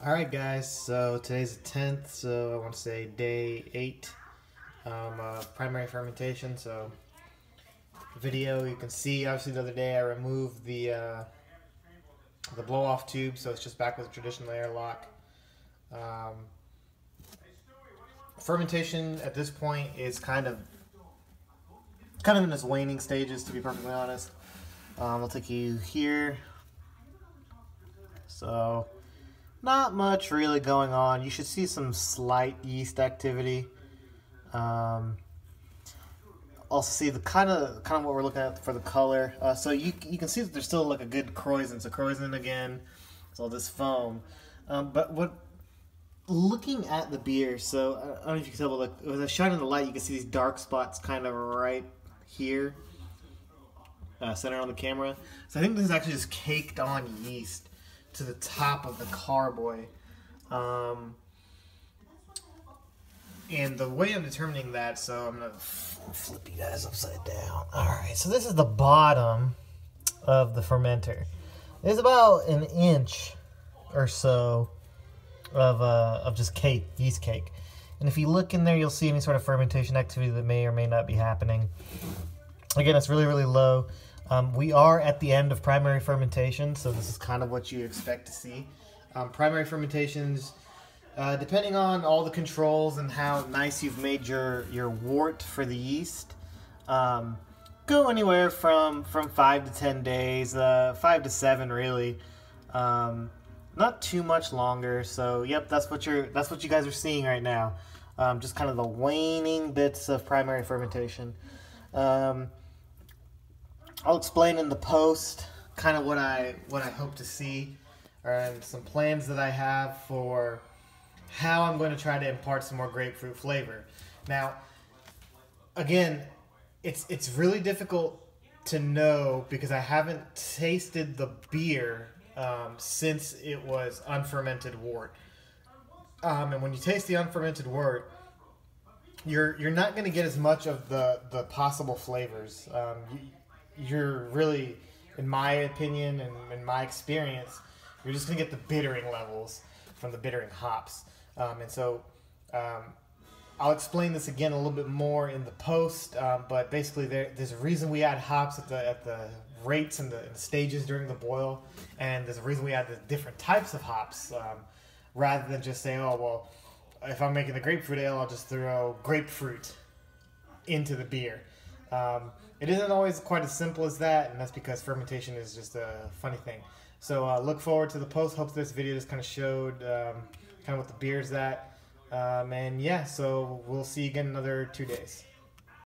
Alright guys, so today's the 10th, so I want to say day 8 primary fermentation. So video, you can see obviously the other day I removed the blow off tube, so it's just back with traditional airlock. Fermentation at this point is kind of in its waning stages, to be perfectly honest. I'll take you here. So not much really going on. You should see some slight yeast activity. Also see the kind of what we're looking at for the color. So you can see that there's still like a good krausen. So krausen again, it's all this foam. But looking at the beer, so I don't know if you can tell, but like as I shine in the light, you can see these dark spots kind of right here, centered on the camera. So I think this is actually just caked on yeast to the top of the carboy. And the way I'm determining that, so I'm going to flip you guys upside down. Alright, so this is the bottom of the fermenter. There's about an inch or so of just cake, yeast cake. And if you look in there, you'll see any sort of fermentation activity that may or may not be happening. Again, it's really, really low. We are at the end of primary fermentation, so this is kind of what you expect to see. Primary fermentations, depending on all the controls and how nice you've made your wort for the yeast, go anywhere from 5 to 10 days, 5 to 7 really. Not too much longer. So yep, that's what you guys are seeing right now. Just kind of the waning bits of primary fermentation. I'll explain in the post kind of what I hope to see, and some plans that I have for how I'm going to try to impart some more grapefruit flavor. Now, again, it's really difficult to know because I haven't tasted the beer since it was unfermented wort. And when you taste the unfermented wort, you're not going to get as much of the possible flavors. You're really, in my opinion and in my experience, you're just going to get the bittering levels from the bittering hops. And so I'll explain this again a little bit more in the post, but basically there's a reason we add hops at the rates and the stages during the boil, and there's a reason we add the different types of hops, rather than just saying, oh, well, if I'm making the grapefruit ale, I'll just throw grapefruit into the beer. It isn't always quite as simple as that, and that's because fermentation is just a funny thing. So look forward to the post. Hope this video just kind of showed kind of what the beer's at. And yeah, so we'll see you again in another 2 days.